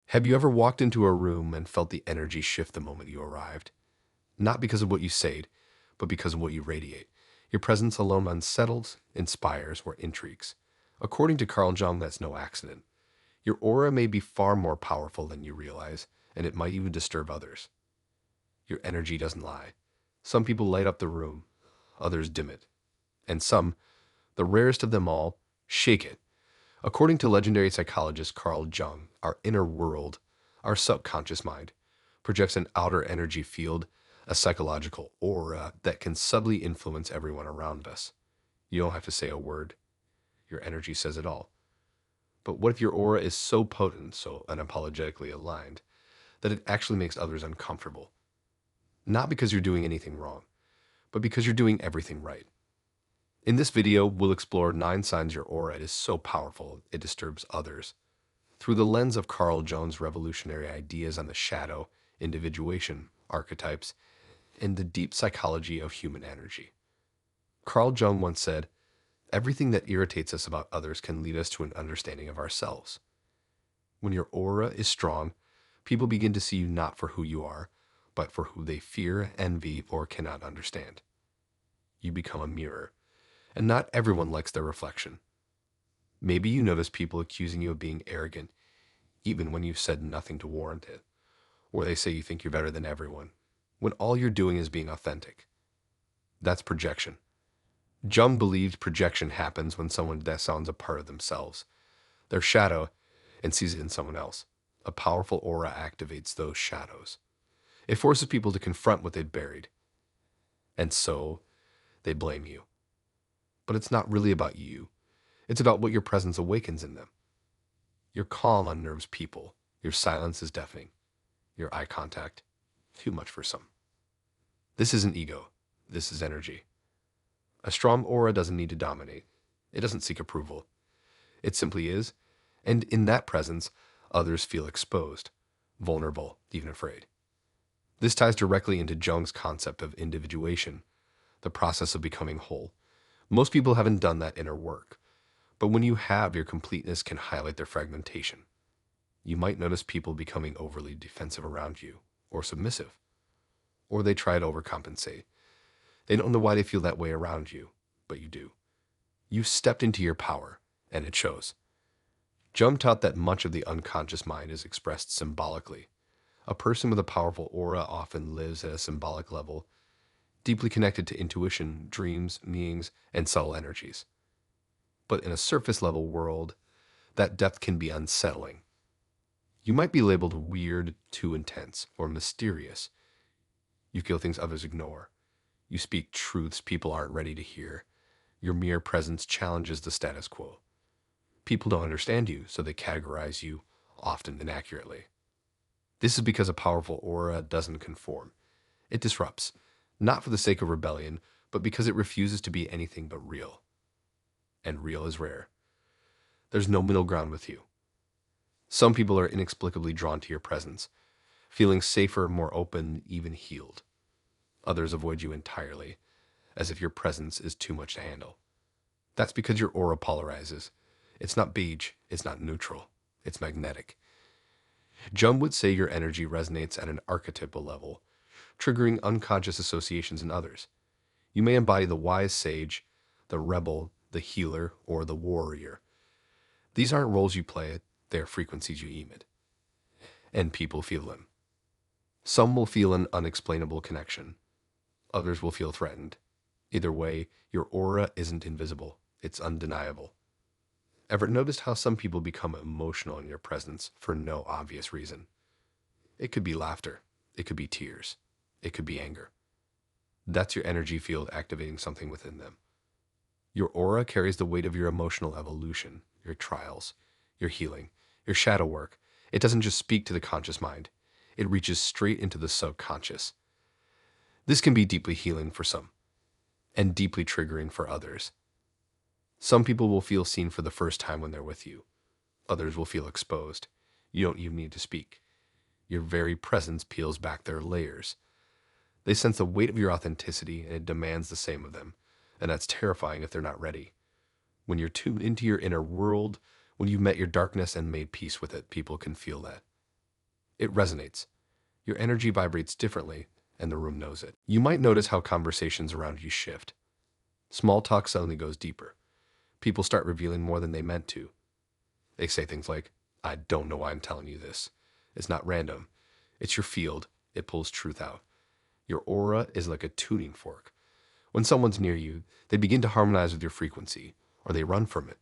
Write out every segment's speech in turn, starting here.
Have you ever walked into a room and felt the energy shift the moment you arrived? Not because of what you said, but because of what you radiate. Your presence alone unsettles, inspires, or intrigues. According to Carl Jung, that's no accident. Your aura may be far more powerful than you realize, and it might even disturb others. Your energy doesn't lie. Some people light up the room, others dim it, and some, the rarest of them all, shake it. According to legendary psychologist Carl Jung, our inner world, our subconscious mind, projects an outer energy field, a psychological aura that can subtly influence everyone around us. You don't have to say a word. Your energy says it all. But what if your aura is so potent, so unapologetically aligned, that it actually makes others uncomfortable? Not because you're doing anything wrong, but because you're doing everything right. In this video, we'll explore 9 signs your aura is so powerful it disturbs others, through the lens of Carl Jung's revolutionary ideas on the shadow, individuation, archetypes, and the deep psychology of human energy. Carl Jung once said, "Everything that irritates us about others can lead us to an understanding of ourselves." When your aura is strong, people begin to see you not for who you are, but for who they fear, envy, or cannot understand. You become a mirror, and not everyone likes their reflection. Maybe you notice people accusing you of being arrogant, even when you've said nothing to warrant it, or they say you think you're better than everyone, when all you're doing is being authentic. That's projection. Jung believed projection happens when someone dissowns a part of themselves, their shadow, and sees it in someone else. A powerful aura activates those shadows. It forces people to confront what they'd buried, and so they blame you. But it's not really about you. It's about what your presence awakens in them. Your calm unnerves people. Your silence is deafening. Your eye contact, too much for some. This isn't ego. This is energy. A strong aura doesn't need to dominate. It doesn't seek approval. It simply is, and in that presence, others feel exposed, vulnerable, even afraid. This ties directly into Jung's concept of individuation, the process of becoming whole. Most people haven't done that inner work, but when you have, your completeness can highlight their fragmentation. You might notice people becoming overly defensive around you, or submissive, or they try to overcompensate. They don't know why they feel that way around you, but you do. You've stepped into your power, and it shows. Jung taught that much of the unconscious mind is expressed symbolically. A person with a powerful aura often lives at a symbolic level, deeply connected to intuition, dreams, meanings, and subtle energies. But in a surface level world, that depth can be unsettling. You might be labeled weird, too intense, or mysterious. You feel things others ignore. You speak truths people aren't ready to hear. Your mere presence challenges the status quo. People don't understand you, so they categorize you, often inaccurately. This is because a powerful aura doesn't conform. It disrupts, not for the sake of rebellion, but because it refuses to be anything but real. And real is rare. There's no middle ground with you. Some people are inexplicably drawn to your presence, feeling safer, more open, even healed. Others avoid you entirely, as if your presence is too much to handle. That's because your aura polarizes. It's not beige, it's not neutral, it's magnetic. Jung would say your energy resonates at an archetypal level, triggering unconscious associations in others. You may embody the wise sage, the rebel, the healer, or the warrior. These aren't roles you play, they're frequencies you emit. And people feel them. Some will feel an unexplainable connection. Others will feel threatened. Either way, your aura isn't invisible, it's undeniable. Ever noticed how some people become emotional in your presence for no obvious reason? It could be laughter, it could be tears, it could be anger. That's your energy field activating something within them. Your aura carries the weight of your emotional evolution, your trials, your healing, your shadow work. It doesn't just speak to the conscious mind, it reaches straight into the subconscious. This can be deeply healing for some, and deeply triggering for others. Some people will feel seen for the first time when they're with you. Others will feel exposed. You don't even need to speak. Your very presence peels back their layers. They sense the weight of your authenticity, and it demands the same of them. And that's terrifying if they're not ready. When you're tuned into your inner world, when you've met your darkness and made peace with it, people can feel that. It resonates. Your energy vibrates differently, and the room knows it. You might notice how conversations around you shift. Small talk suddenly goes deeper. People start revealing more than they meant to. They say things like, I don't know why I'm telling you this. It's not random. It's your field. It pulls truth out. Your aura is like a tuning fork. When someone's near you, they begin to harmonize with your frequency, or they run from it.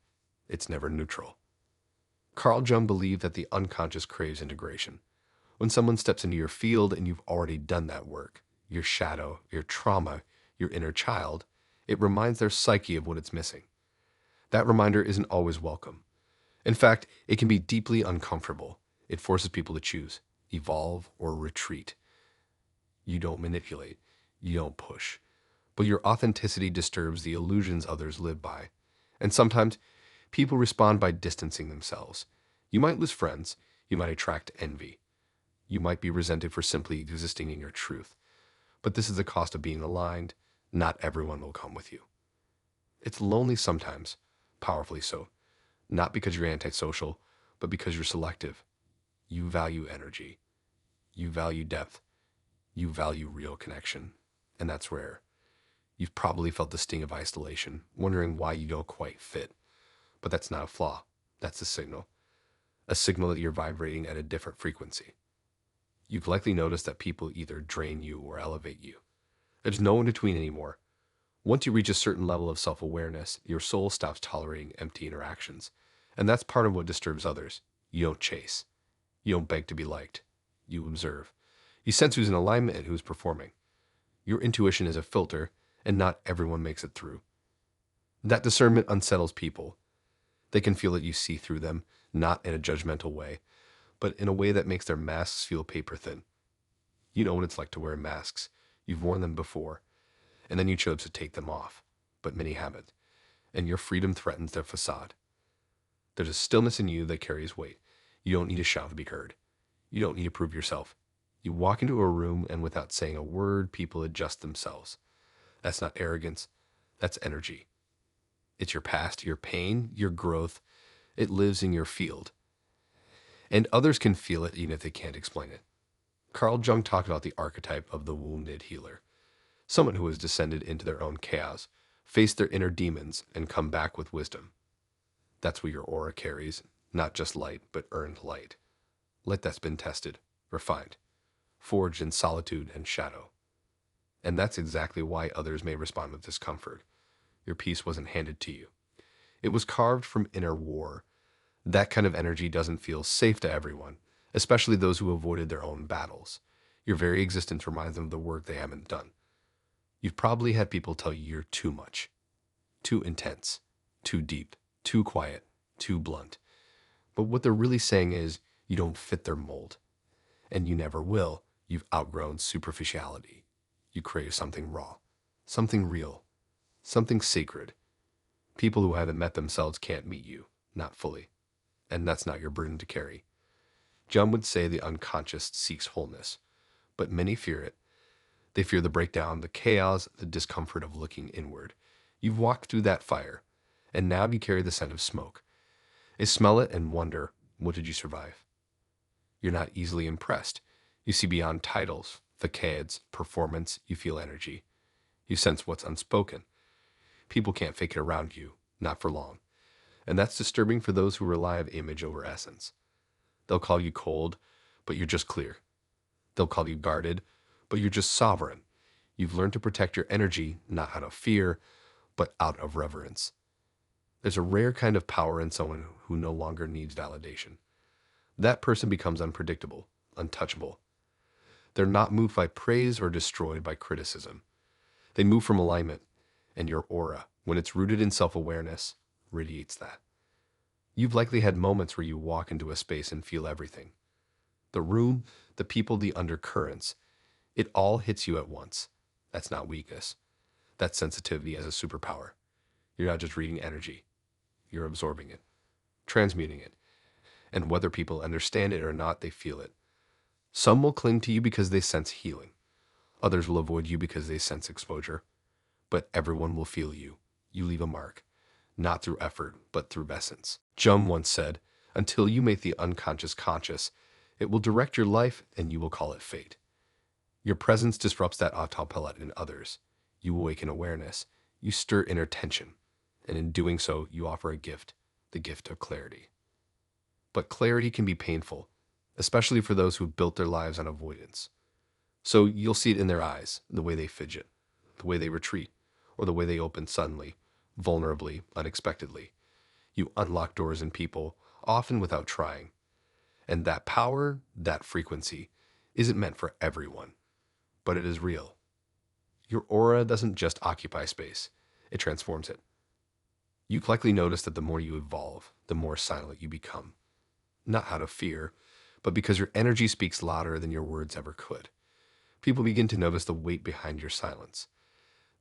It's never neutral. Carl Jung believed that the unconscious craves integration. When someone steps into your field and you've already done that work, your shadow, your trauma, your inner child, it reminds their psyche of what it's missing. That reminder isn't always welcome. In fact, it can be deeply uncomfortable. It forces people to choose, evolve, or retreat. You don't manipulate. You don't push. But your authenticity disturbs the illusions others live by. And sometimes, people respond by distancing themselves. You might lose friends. You might attract envy. You might be resented for simply existing in your truth. But this is the cost of being aligned. Not everyone will come with you. It's lonely sometimes, powerfully so. Not because you're antisocial, but because you're selective. You value energy. You value depth. You value real connection. And that's rare. You've probably felt the sting of isolation, wondering why you don't quite fit. But that's not a flaw. That's a signal. A signal that you're vibrating at a different frequency. You've likely noticed that people either drain you or elevate you. There's no in between anymore. Once you reach a certain level of self-awareness, your soul stops tolerating empty interactions. And that's part of what disturbs others. You don't chase. You don't beg to be liked. You observe. You sense who's in alignment and who's performing. Your intuition is a filter, and not everyone makes it through. That discernment unsettles people. They can feel that you see through them, not in a judgmental way, but in a way that makes their masks feel paper thin. You know what it's like to wear masks. You've worn them before, and then you chose to take them off, but many haven't, and your freedom threatens their facade. There's a stillness in you that carries weight. You don't need to shout to be heard. You don't need to prove yourself. You walk into a room, and without saying a word, people adjust themselves. That's not arrogance. That's energy. It's your past, your pain, your growth. It lives in your field. And others can feel it even if they can't explain it. Carl Jung talked about the archetype of the wounded healer. Someone who has descended into their own chaos, faced their inner demons, and come back with wisdom. That's what your aura carries. Not just light, but earned light. Light that's been tested, refined, forged in solitude and shadow. And that's exactly why others may respond with discomfort. Your peace wasn't handed to you. It was carved from inner war. That kind of energy doesn't feel safe to everyone, especially those who avoided their own battles. Your very existence reminds them of the work they haven't done. You've probably had people tell you you're too much, too intense, too deep, too quiet, too blunt. But what they're really saying is you don't fit their mold. And you never will. You've outgrown superficiality. You crave something raw, something real, something sacred. People who haven't met themselves can't meet you, not fully. And that's not your burden to carry. Jung would say the unconscious seeks wholeness, but many fear it. They fear the breakdown, the chaos, the discomfort of looking inward. You've walked through that fire, and now you carry the scent of smoke. They smell it and wonder, what did you survive? You're not easily impressed. You see beyond titles, facades, performance. You feel energy. You sense what's unspoken. People can't fake it around you, not for long. And that's disturbing for those who rely on image over essence. They'll call you cold, but you're just clear. They'll call you guarded, but you're just sovereign. You've learned to protect your energy, not out of fear, but out of reverence. There's a rare kind of power in someone who no longer needs validation. That person becomes unpredictable, untouchable. They're not moved by praise or destroyed by criticism. They move from alignment, and your aura, when it's rooted in self-awareness, radiates that. You've likely had moments where you walk into a space and feel everything. The room, the people, the undercurrents. It all hits you at once. That's not weakness. That's sensitivity as a superpower. You're not just reading energy. You're absorbing it, transmuting it. And whether people understand it or not, they feel it. Some will cling to you because they sense healing. Others will avoid you because they sense exposure. But everyone will feel you. You leave a mark, not through effort, but through essence. Jung once said, until you make the unconscious conscious, It will direct your life, and you will call it fate. Your presence disrupts that autopilot in others. You awaken awareness. You stir inner tension. And in doing so, you offer a gift, the gift of clarity. But clarity can be painful, especially for those who've built their lives on avoidance. So you'll see it in their eyes, the way they fidget, the way they retreat, or the way they open suddenly, vulnerably, unexpectedly. You unlock doors in people, often without trying. And that power, that frequency, isn't meant for everyone, but it is real. Your aura doesn't just occupy space, it transforms it. You likely notice that the more you evolve, the more silent you become. Not out of fear, but because your energy speaks louder than your words ever could. People begin to notice the weight behind your silence.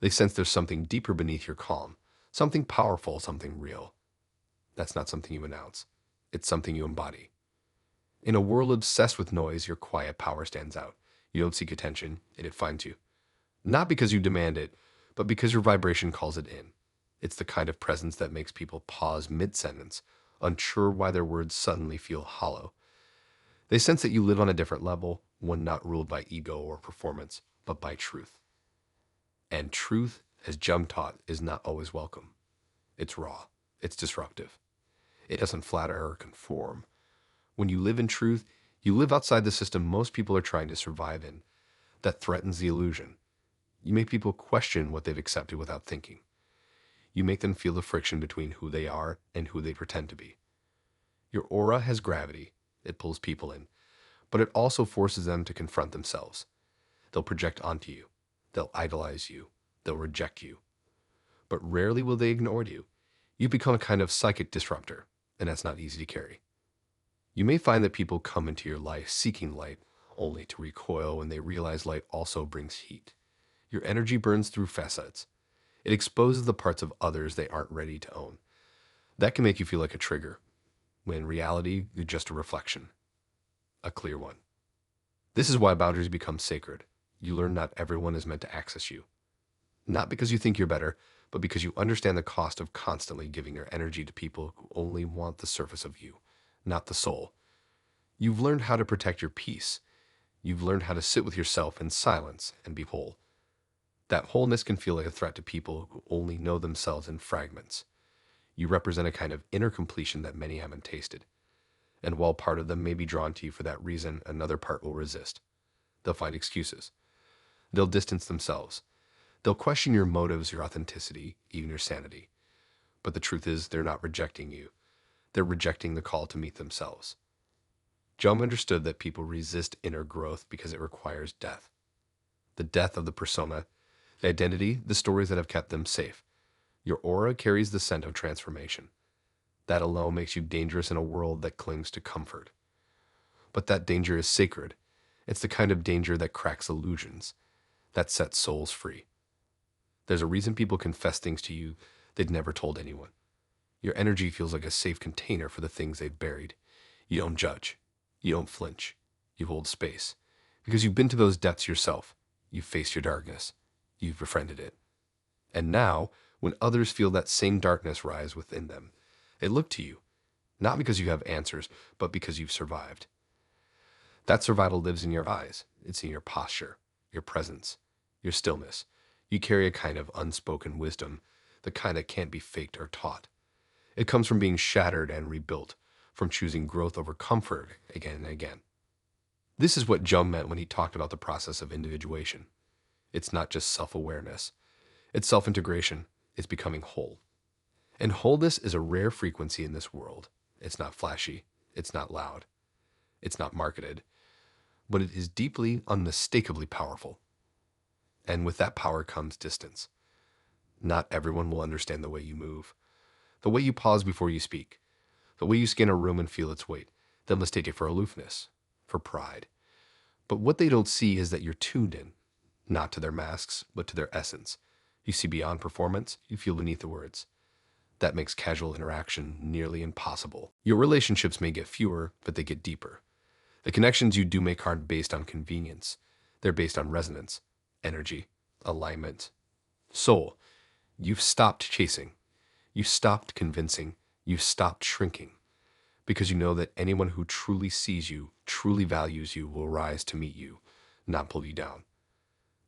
They sense there's something deeper beneath your calm, something powerful, something real. That's not something you announce. It's something you embody. In a world obsessed with noise, your quiet power stands out. You don't seek attention, and it finds you. Not because you demand it, but because your vibration calls it in. It's the kind of presence that makes people pause mid-sentence, unsure why their words suddenly feel hollow. They sense that you live on a different level, one not ruled by ego or performance, but by truth. And truth, as Jung taught, is not always welcome. It's raw. It's disruptive. It doesn't flatter or conform. When you live in truth, you live outside the system most people are trying to survive in. That threatens the illusion. You make people question what they've accepted without thinking. You make them feel the friction between who they are and who they pretend to be. Your aura has gravity. It pulls people in. But it also forces them to confront themselves. They'll project onto you. They'll idolize you. They'll reject you. But rarely will they ignore you. You become a kind of psychic disruptor, and that's not easy to carry. You may find that people come into your life seeking light, only to recoil when they realize light also brings heat. Your energy burns through facets. It exposes the parts of others they aren't ready to own. That can make you feel like a trigger, when in reality, you're just a reflection. A clear one. This is why boundaries become sacred. You learn not everyone is meant to access you. Not because you think you're better, but because you understand the cost of constantly giving your energy to people who only want the surface of you, not the soul. You've learned how to protect your peace. You've learned how to sit with yourself in silence and be whole. That wholeness can feel like a threat to people who only know themselves in fragments. You represent a kind of inner completion that many haven't tasted. And while part of them may be drawn to you for that reason, another part will resist. They'll find excuses. They'll distance themselves. They'll question your motives, your authenticity, even your sanity. But the truth is, they're not rejecting you. They're rejecting the call to meet themselves. Jung understood that people resist inner growth because it requires death. The death of the persona, the identity, the stories that have kept them safe. Your aura carries the scent of transformation. That alone makes you dangerous in a world that clings to comfort. But that danger is sacred. It's the kind of danger that cracks illusions, that sets souls free. There's a reason people confess things to you they'd never told anyone. Your energy feels like a safe container for the things they've buried. You don't judge. You don't flinch. You hold space. Because you've been to those depths yourself. You've faced your darkness. You've befriended it. And now, when others feel that same darkness rise within them, they look to you, not because you have answers, but because you've survived. That survival lives in your eyes. It's in your posture, your presence, your stillness. You carry a kind of unspoken wisdom, the kind that can't be faked or taught. It comes from being shattered and rebuilt, from choosing growth over comfort again and again. This is what Jung meant when he talked about the process of individuation. It's not just self-awareness. It's self-integration. It's becoming whole. And wholeness is a rare frequency in this world. It's not flashy. It's not loud. It's not marketed. But it is deeply, unmistakably powerful. And with that power comes distance. Not everyone will understand the way you move, the way you pause before you speak, the way you scan a room and feel its weight. They'll mistake it for aloofness, for pride. But what they don't see is that you're tuned in, not to their masks, but to their essence. You see beyond performance, you feel beneath the words. That makes casual interaction nearly impossible. Your relationships may get fewer, but they get deeper. The connections you do make aren't based on convenience. They're based on resonance, energy, alignment, soul. You've stopped chasing. You've stopped convincing. You've stopped shrinking. because you know that anyone who truly sees you, truly values you, will rise to meet you, not pull you down.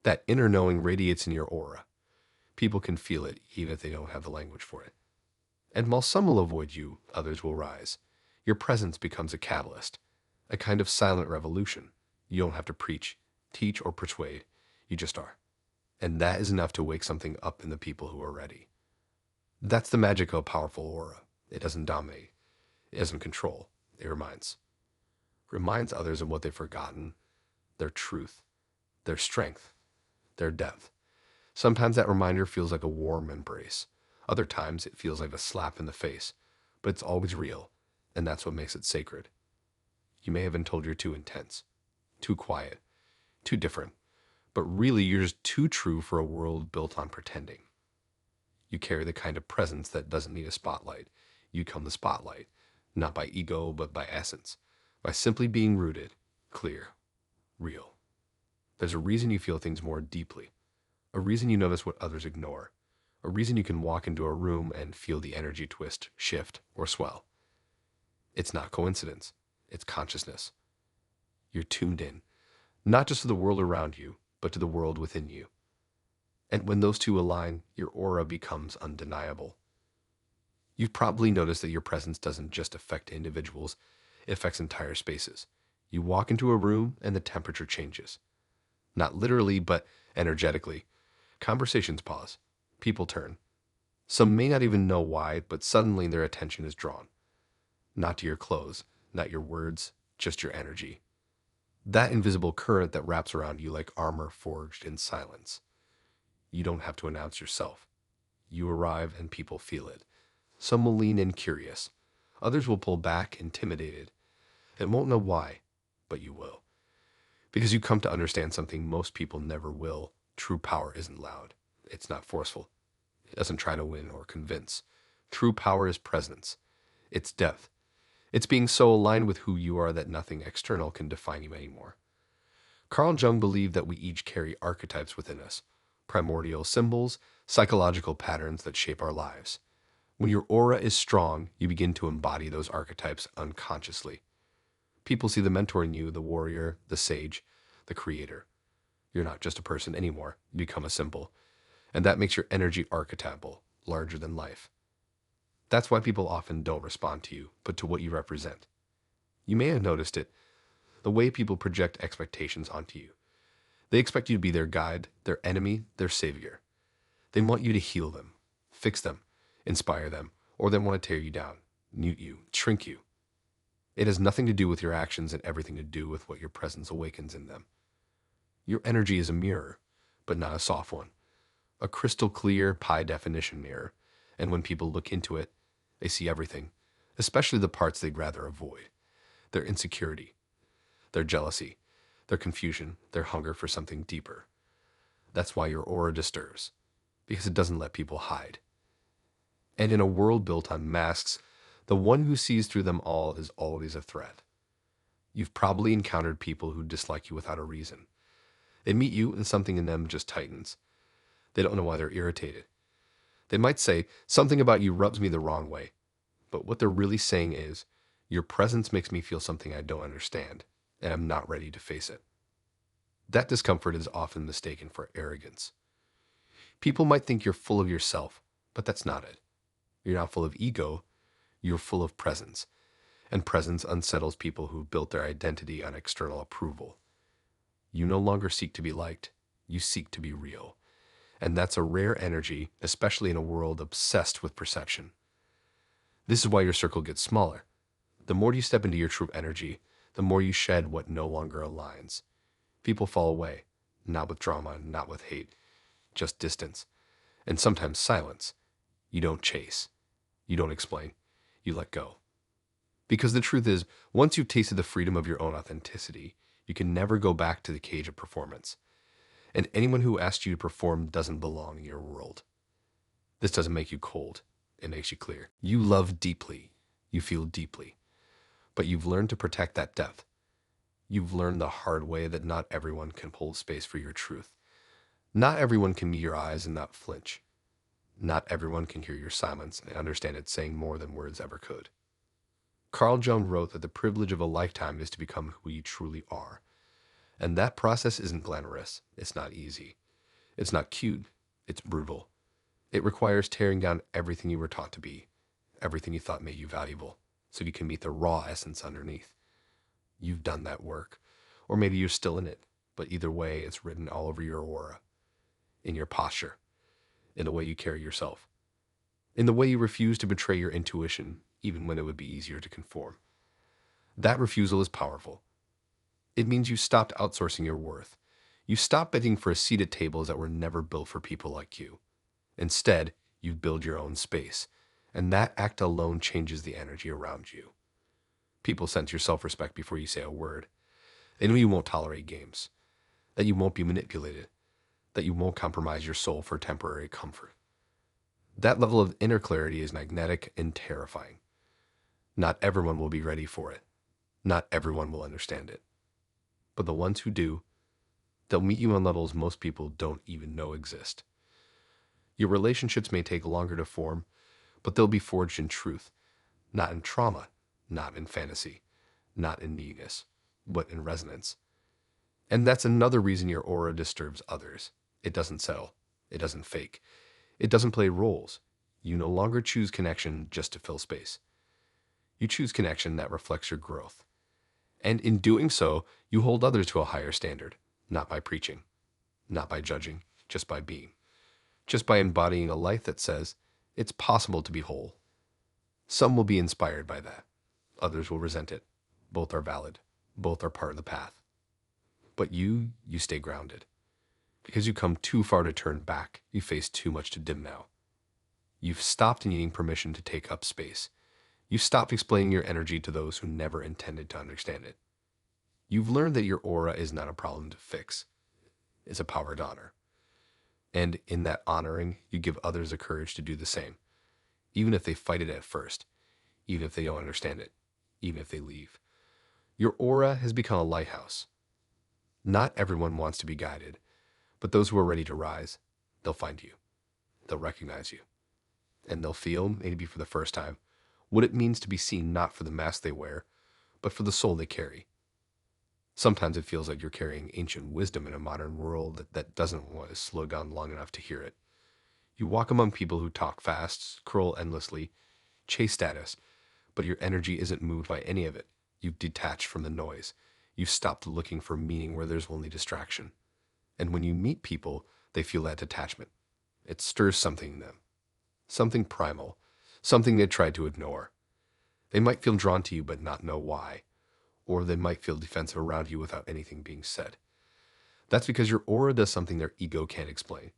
That inner knowing radiates in your aura. People can feel it, even if they don't have the language for it. And while some will avoid you, others will rise. Your presence becomes a catalyst, a kind of silent revolution. You don't have to preach, teach, or persuade. You just are. And that is enough to wake something up in the people who are ready. That's the magic of a powerful aura. It doesn't dominate. It doesn't control. It reminds. Reminds others of what they've forgotten, their truth, their strength, their depth. Sometimes that reminder feels like a warm embrace. Other times it feels like a slap in the face. But it's always real, and that's what makes it sacred. You may have been told you're too intense, too quiet, too different, but really you're just too true for a world built on pretending. You carry the kind of presence that doesn't need a spotlight. You become the spotlight, not by ego, but by essence, by simply being rooted, clear, real. There's a reason you feel things more deeply, a reason you notice what others ignore, a reason you can walk into a room and feel the energy twist, shift, or swell. It's not coincidence, it's consciousness. You're tuned in, not just to the world around you, but to the world within you. And when those two align, your aura becomes undeniable. You've probably noticed that your presence doesn't just affect individuals, it affects entire spaces. You walk into a room and the temperature changes. Not literally, but energetically. Conversations pause. People turn. Some may not even know why, but suddenly their attention is drawn. Not to your clothes, not your words, just your energy. That invisible current that wraps around you like armor forged in silence. You don't have to announce yourself. You arrive and people feel it. Some will lean in curious. Others will pull back intimidated. It won't know why, but you will. Because you come to understand something most people never will. True power isn't loud. It's not forceful. It doesn't try to win or convince. True power is presence. It's depth. It's being so aligned with who you are that nothing external can define you anymore. Carl Jung believed that we each carry archetypes within us, primordial symbols, psychological patterns that shape our lives. When your aura is strong, you begin to embody those archetypes unconsciously. People see the mentor in you, the warrior, the sage, the creator. You're not just a person anymore, you become a symbol. And that makes your energy archetypal, larger than life. That's why people often don't respond to you, but to what you represent. You may have noticed it, the way people project expectations onto you. They expect you to be their guide, their enemy, their savior. They want you to heal them, fix them, inspire them, or they want to tear you down, mute you, shrink you. It has nothing to do with your actions and everything to do with what your presence awakens in them. Your energy is a mirror, but not a soft one. A crystal clear, high definition mirror. And when people look into it, they see everything, especially the parts they'd rather avoid. Their insecurity, their jealousy, their confusion, their hunger for something deeper. That's why your aura disturbs, because it doesn't let people hide. And in a world built on masks, the one who sees through them all is always a threat. You've probably encountered people who dislike you without a reason. They meet you and something in them just tightens. They don't know why they're irritated. They might say, something about you rubs me the wrong way. But what they're really saying is, your presence makes me feel something I don't understand, and I'm not ready to face it. That discomfort is often mistaken for arrogance. People might think you're full of yourself, but that's not it. You're not full of ego, you're full of presence. And presence unsettles people who've built their identity on external approval. You no longer seek to be liked, you seek to be real. And that's a rare energy, especially in a world obsessed with perception. This is why your circle gets smaller. The more you step into your true energy, the more you shed what no longer aligns. People fall away, not with drama, not with hate, just distance, and sometimes silence. You don't chase. You don't explain. You let go. Because the truth is, once you've tasted the freedom of your own authenticity, you can never go back to the cage of performance. And anyone who asks you to perform doesn't belong in your world. This doesn't make you cold. It makes you clear. You love deeply. You feel deeply. But you've learned to protect that depth. You've learned the hard way that not everyone can hold space for your truth. Not everyone can meet your eyes and not flinch. Not everyone can hear your silence and understand it saying more than words ever could. Carl Jung wrote that the privilege of a lifetime is to become who you truly are. And that process isn't glamorous. It's not easy. It's not cute. It's brutal. It requires tearing down everything you were taught to be, everything you thought made you valuable, so you can meet the raw essence underneath. You've done that work. Or maybe you're still in it. But either way, it's written all over your aura, in your posture, in the way you carry yourself, in the way you refuse to betray your intuition, even when it would be easier to conform. That refusal is powerful. It means you stopped outsourcing your worth. You stopped begging for a seat at tables that were never built for people like you. Instead, you build your own space, and that act alone changes the energy around you. People sense your self-respect before you say a word. They know you won't tolerate games, that you won't be manipulated, that you won't compromise your soul for temporary comfort. That level of inner clarity is magnetic and terrifying. Not everyone will be ready for it. Not everyone will understand it. But the ones who do, they'll meet you on levels most people don't even know exist. Your relationships may take longer to form, but they'll be forged in truth, not in trauma, not in fantasy, not in neediness, but in resonance. And that's another reason your aura disturbs others. It doesn't settle. It doesn't fake. It doesn't play roles. You no longer choose connection just to fill space. You choose connection that reflects your growth. And in doing so, you hold others to a higher standard, not by preaching, not by judging, just by being. Just by embodying a life that says, it's possible to be whole. Some will be inspired by that. Others will resent it. Both are valid. Both are part of the path. But you stay grounded. Because you come too far to turn back, you face too much to dim now. You've stopped needing permission to take up space. You've stopped explaining your energy to those who never intended to understand it. You've learned that your aura is not a problem to fix. It's a power to honor. And in that honoring, you give others the courage to do the same, even if they fight it at first, even if they don't understand it, even if they leave. Your aura has become a lighthouse. Not everyone wants to be guided, but those who are ready to rise, they'll find you. They'll recognize you. And they'll feel, maybe for the first time, what it means to be seen not for the mask they wear, but for the soul they carry. Sometimes it feels like you're carrying ancient wisdom in a modern world that doesn't want to slow down long enough to hear it. You walk among people who talk fast, scroll endlessly, chase status, but your energy isn't moved by any of it. You've detached from the noise. You've stopped looking for meaning where there's only distraction. And when you meet people, they feel that detachment. It stirs something in them. Something primal. Something they tried to ignore. They might feel drawn to you but not know why. Or they might feel defensive around you without anything being said. That's because your aura does something their ego can't explain.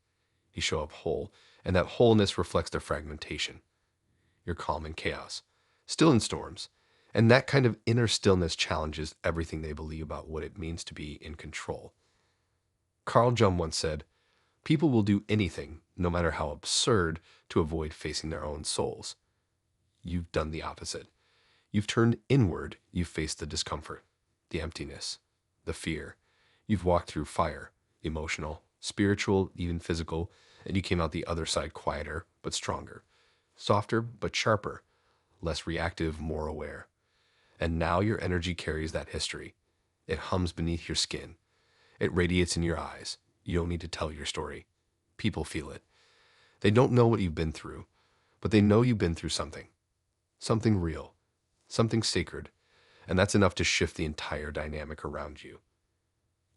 You show up whole, and that wholeness reflects their fragmentation. You're calm in chaos, still in storms, and that kind of inner stillness challenges everything they believe about what it means to be in control. Carl Jung once said, "People will do anything, no matter how absurd, to avoid facing their own souls." You've done the opposite. You've turned inward. You've faced the discomfort, the emptiness, the fear. You've walked through fire, emotional, spiritual, even physical, and you came out the other side quieter but stronger, softer but sharper, less reactive, more aware. And now your energy carries that history. It hums beneath your skin. It radiates in your eyes. You don't need to tell your story. People feel it. They don't know what you've been through, but they know you've been through something. Something real. Something sacred. And that's enough to shift the entire dynamic around you.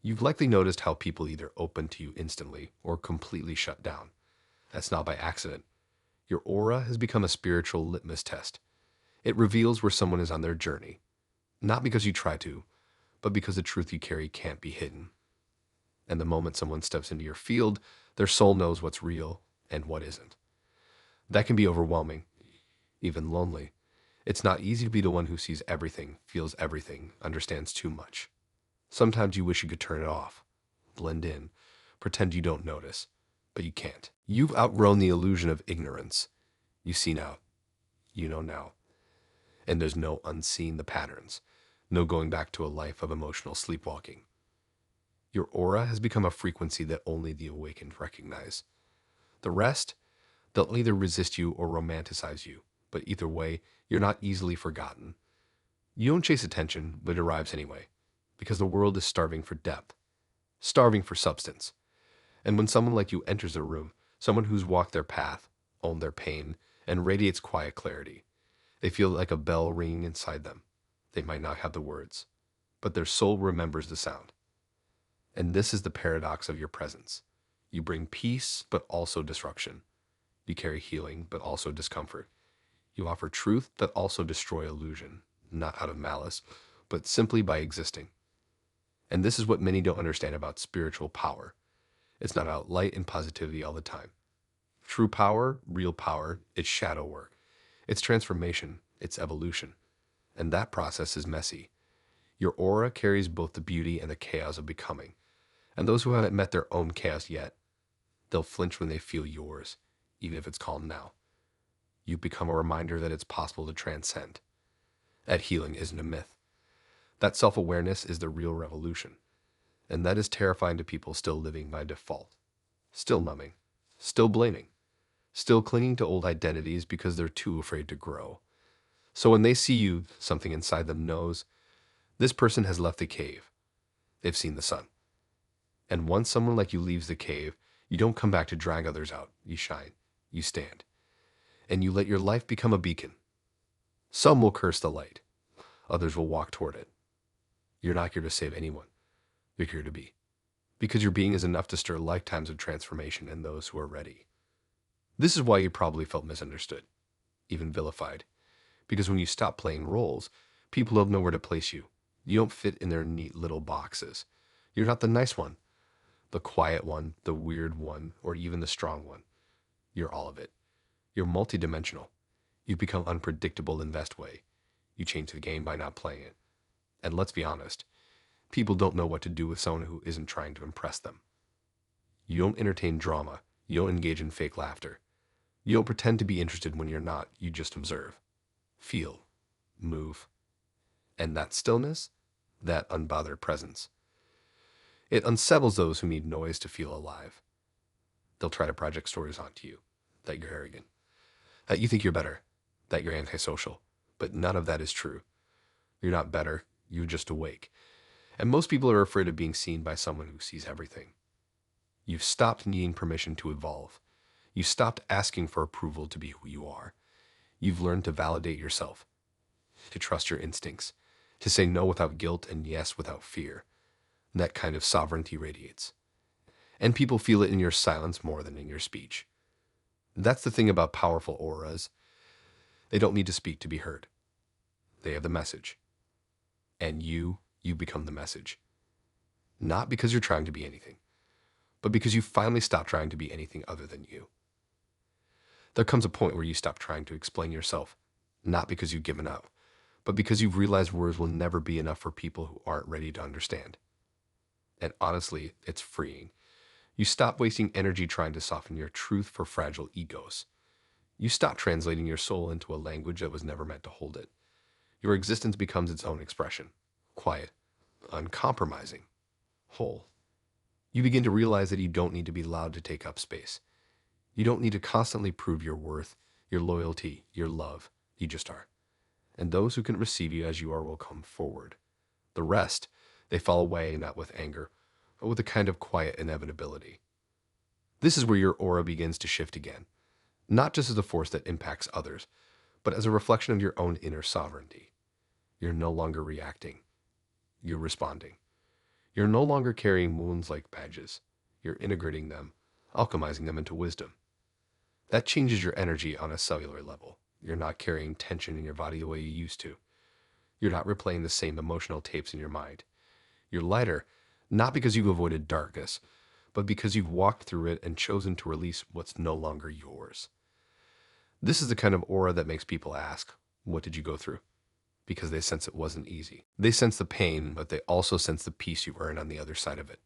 You've likely noticed how people either open to you instantly or completely shut down. That's not by accident. Your aura has become a spiritual litmus test. It reveals where someone is on their journey. Not because you try to, but because the truth you carry can't be hidden. And the moment someone steps into your field, their soul knows what's real and what isn't. That can be overwhelming, even lonely. It's not easy to be the one who sees everything, feels everything, understands too much. Sometimes you wish you could turn it off, blend in, pretend you don't notice, but you can't. You've outgrown the illusion of ignorance. You see now. You know now. And there's no unseeing the patterns, no going back to a life of emotional sleepwalking. Your aura has become a frequency that only the awakened recognize. The rest, they'll either resist you or romanticize you, but either way, you're not easily forgotten. You don't chase attention, but it arrives anyway, because the world is starving for depth, starving for substance. And when someone like you enters a room, someone who's walked their path, owned their pain, and radiates quiet clarity, they feel like a bell ringing inside them. They might not have the words, but their soul remembers the sound. And this is the paradox of your presence. You bring peace, but also disruption. You carry healing, but also discomfort. You offer truth that also destroy illusion, not out of malice, but simply by existing. And this is what many don't understand about spiritual power. It's not about light and positivity all the time. True power, real power, it's shadow work. It's transformation, it's evolution. And that process is messy. Your aura carries both the beauty and the chaos of becoming. And those who haven't met their own chaos yet, they'll flinch when they feel yours, even if it's calm now. You become a reminder that it's possible to transcend. That healing isn't a myth. That self-awareness is the real revolution. And that is terrifying to people still living by default. Still numbing. Still blaming. Still clinging to old identities because they're too afraid to grow. So when they see you, something inside them knows this person has left the cave. They've seen the sun. And once someone like you leaves the cave, you don't come back to drag others out. You shine. You stand. And you let your life become a beacon. Some will curse the light. Others will walk toward it. You're not here to save anyone. You're here to be. Because your being is enough to stir lifetimes of transformation in those who are ready. This is why you probably felt misunderstood, even vilified. Because when you stop playing roles, people have nowhere to place you. You don't fit in their neat little boxes. You're not the nice one, the quiet one, the weird one, or even the strong one. You're all of it. You're multidimensional. You become unpredictable in the best way. You change the game by not playing it. And let's be honest, people don't know what to do with someone who isn't trying to impress them. You don't entertain drama. You don't engage in fake laughter. You don't pretend to be interested when you're not. You just observe, feel, move. And that stillness, that unbothered presence, it unsettles those who need noise to feel alive. They'll try to project stories onto you, that you're arrogant, that you think you're better, that you're antisocial. But none of that is true. You're not better, you're just awake. And most people are afraid of being seen by someone who sees everything. You've stopped needing permission to evolve. You stopped asking for approval to be who you are. You've learned to validate yourself, to trust your instincts, to say no without guilt and yes without fear. That kind of sovereignty radiates. And people feel it in your silence more than in your speech. That's the thing about powerful auras. They don't need to speak to be heard. They have the message. And you become the message. Not because you're trying to be anything, but because you finally stop trying to be anything other than you. There comes a point where you stop trying to explain yourself, not because you've given up, but because you've realized words will never be enough for people who aren't ready to understand. And honestly, it's freeing. You stop wasting energy trying to soften your truth for fragile egos. You stop translating your soul into a language that was never meant to hold it. Your existence becomes its own expression, quiet, uncompromising, whole. You begin to realize that you don't need to be loud to take up space. You don't need to constantly prove your worth, your loyalty, your love. You just are. And those who can receive you as you are will come forward. The rest, they fall away not with anger, but with a kind of quiet inevitability. This is where your aura begins to shift again, not just as a force that impacts others, but as a reflection of your own inner sovereignty. You're no longer reacting. You're responding. You're no longer carrying wounds like badges. You're integrating them, alchemizing them into wisdom. That changes your energy on a cellular level. You're not carrying tension in your body the way you used to. You're not replaying the same emotional tapes in your mind. You're lighter, not because you've avoided darkness, but because you've walked through it and chosen to release what's no longer yours. This is the kind of aura that makes people ask, what did you go through? Because they sense it wasn't easy. They sense the pain, but they also sense the peace you earn on the other side of it.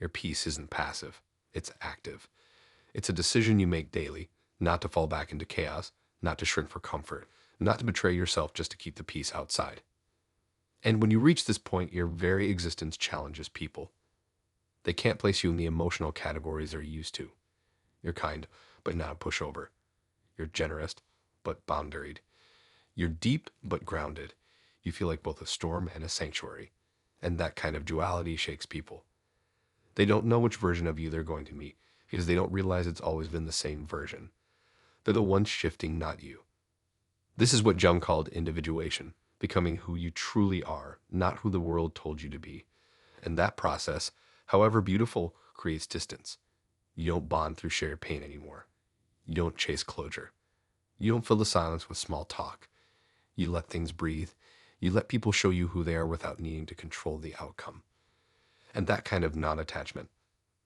Your peace isn't passive, it's active. It's a decision you make daily, not to fall back into chaos, not to shrink for comfort, not to betray yourself just to keep the peace outside. And when you reach this point, your very existence challenges people. They can't place you in the emotional categories they're used to. You're kind, but not a pushover. You're generous, but boundaried. You're deep, but grounded. You feel like both a storm and a sanctuary. And that kind of duality shakes people. They don't know which version of you they're going to meet because they don't realize it's always been the same version. They're the ones shifting, not you. This is what Jung called individuation, becoming who you truly are, not who the world told you to be. And that process, however beautiful, creates distance. You don't bond through shared pain anymore. You don't chase closure. You don't fill the silence with small talk. You let things breathe. You let people show you who they are without needing to control the outcome. And that kind of non-attachment,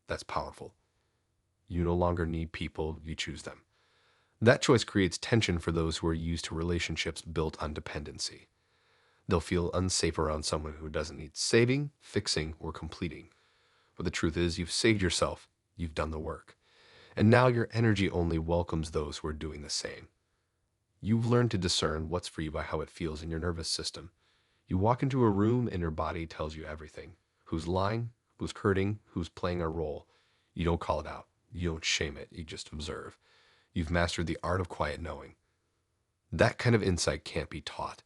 that's powerful. You no longer need people, you choose them. That choice creates tension for those who are used to relationships built on dependency. They'll feel unsafe around someone who doesn't need saving, fixing, or completing. But the truth is, you've saved yourself, you've done the work. And now your energy only welcomes those who are doing the same. You've learned to discern what's for you by how it feels in your nervous system. You walk into a room and your body tells you everything. Who's lying, who's hurting, who's playing a role. You don't call it out. You don't shame it. You just observe. You've mastered the art of quiet knowing. That kind of insight can't be taught.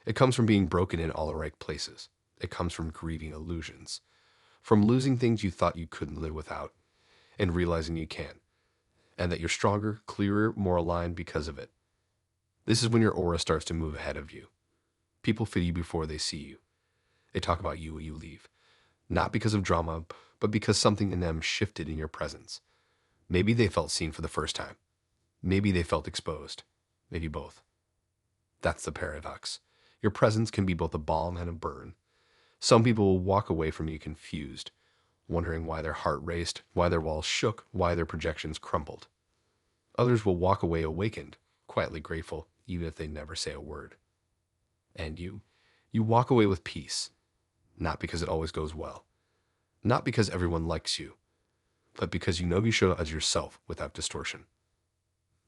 It comes from being broken in all the right places. It comes from grieving illusions. From losing things you thought you couldn't live without and realizing you can. And that you're stronger, clearer, more aligned because of it. This is when your aura starts to move ahead of you. People feel you before they see you. They talk about you when you leave. Not because of drama, but because something in them shifted in your presence. Maybe they felt seen for the first time. Maybe they felt exposed. Maybe both. That's the paradox. Your presence can be both a balm and a burn. Some people will walk away from you confused, wondering why their heart raced, why their walls shook, why their projections crumbled. Others will walk away awakened, quietly grateful, even if they never say a word. And you walk away with peace, not because it always goes well, not because everyone likes you, but because you know you show up as yourself without distortion.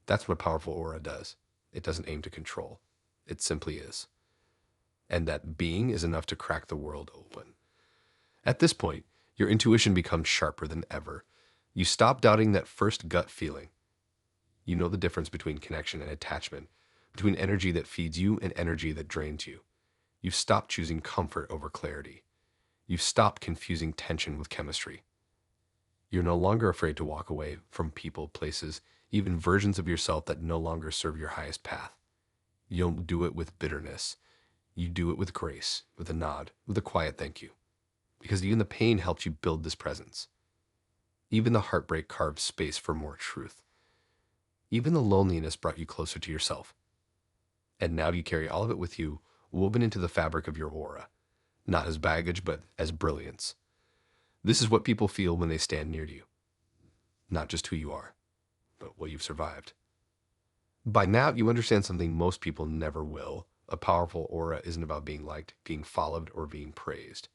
That's what a powerful aura does. It doesn't aim to control. It simply is. And that being is enough to crack the world open. At this point, your intuition becomes sharper than ever. You stop doubting that first gut feeling. You know the difference between connection and attachment, between energy that feeds you and energy that drains you. You've stopped choosing comfort over clarity. You've stopped confusing tension with chemistry. You're no longer afraid to walk away from people, places, even versions of yourself that no longer serve your highest path. You don't do it with bitterness. You do it with grace, with a nod, with a quiet thank you. Because even the pain helps you build this presence. Even the heartbreak carves space for more truth. Even the loneliness brought you closer to yourself. And now you carry all of it with you, woven into the fabric of your aura, not as baggage, but as brilliance. This is what people feel when they stand near you. Not just who you are, but what you've survived. By now, you understand something most people never will. A powerful aura isn't about being liked, being followed, or being praised.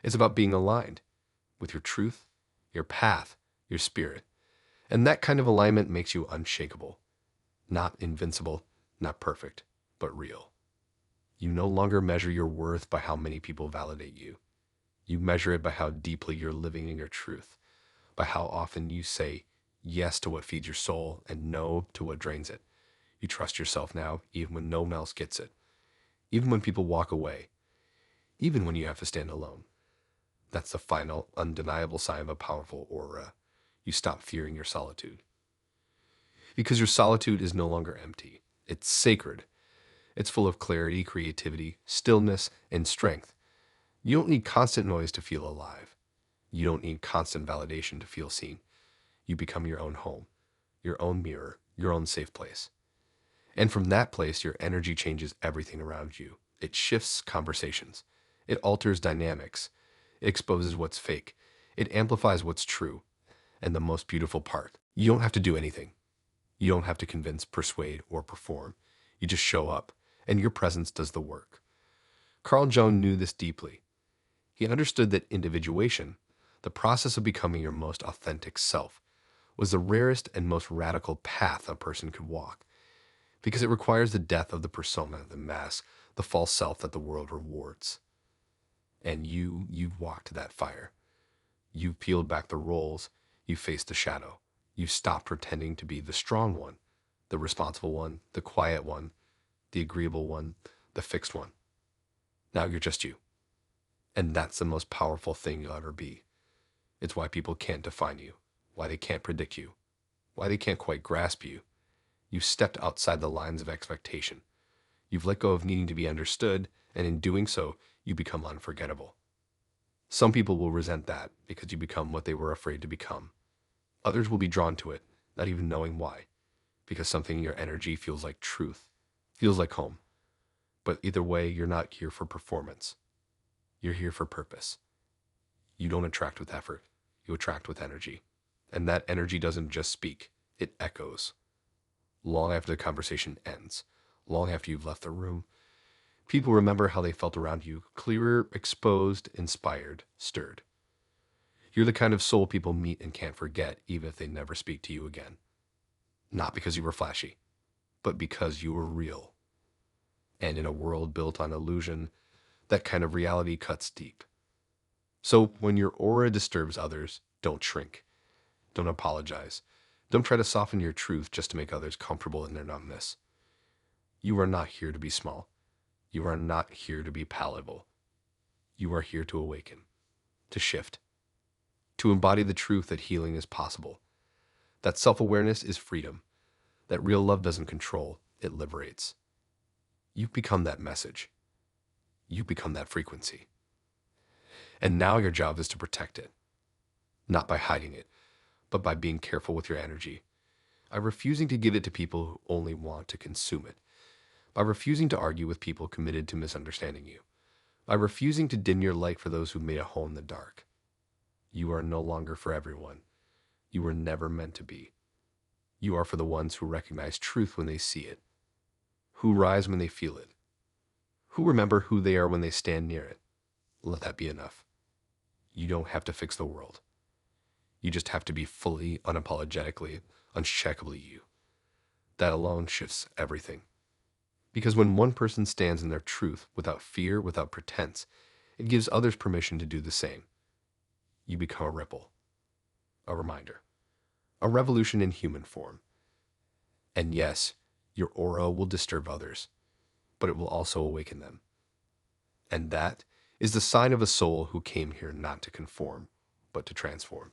It's about being aligned with your truth, your path, your spirit. And that kind of alignment makes you unshakable. Not invincible, not perfect, but real. You no longer measure your worth by how many people validate you. You measure it by how deeply you're living in your truth, by how often you say yes to what feeds your soul and no to what drains it. You trust yourself now, even when no one else gets it. Even when people walk away. Even when you have to stand alone. That's the final, undeniable sign of a powerful aura. You stop fearing your solitude. Because your solitude is no longer empty. It's sacred. It's full of clarity, creativity, stillness, and strength. You don't need constant noise to feel alive. You don't need constant validation to feel seen. You become your own home, your own mirror, your own safe place. And from that place, your energy changes everything around you. It shifts conversations. It alters dynamics. It exposes what's fake. It amplifies what's true. And the most beautiful part, you don't have to do anything. You don't have to convince, persuade, or perform. You just show up, and your presence does the work. Carl Jung knew this deeply. He understood that individuation, the process of becoming your most authentic self, was the rarest and most radical path a person could walk, because it requires the death of the persona, the mask, the false self that the world rewards. And you've walked that fire. You've peeled back the roles. You've faced the shadow. You've stopped pretending to be the strong one, the responsible one, the quiet one, the agreeable one, the fixed one. Now you're just you. And that's the most powerful thing you'll ever be. It's why people can't define you, why they can't predict you, why they can't quite grasp you. You've stepped outside the lines of expectation. You've let go of needing to be understood, and in doing so, you become unforgettable. Some people will resent that because you become what they were afraid to become. Others will be drawn to it, not even knowing why, because something in your energy feels like truth, feels like home. But either way, you're not here for performance. You're here for purpose. You don't attract with effort, you attract with energy. And that energy doesn't just speak, it echoes. Long after the conversation ends, long after you've left the room, people remember how they felt around you, clearer, exposed, inspired, stirred. You're the kind of soul people meet and can't forget, even if they never speak to you again. Not because you were flashy, but because you were real. And in a world built on illusion, that kind of reality cuts deep. So when your aura disturbs others, don't shrink. Don't apologize. Don't try to soften your truth just to make others comfortable in their numbness. You are not here to be small. You are not here to be palatable. You are here to awaken, to shift, to embody the truth that healing is possible, that self-awareness is freedom, that real love doesn't control, it liberates. You've become that message. You become that frequency. And now your job is to protect it, not by hiding it, but by being careful with your energy, by refusing to give it to people who only want to consume it, by refusing to argue with people committed to misunderstanding you, by refusing to dim your light for those who made a hole in the dark. You are no longer for everyone. You were never meant to be. You are for the ones who recognize truth when they see it, who rise when they feel it, who remember who they are when they stand near it. Let that be enough. You don't have to fix the world. You just have to be fully, unapologetically, unshakably you. That alone shifts everything. Because when one person stands in their truth without fear, without pretense, it gives others permission to do the same. You become a ripple, a reminder, a revolution in human form. And yes, your aura will disturb others, but it will also awaken them. And that is the sign of a soul who came here not to conform, but to transform.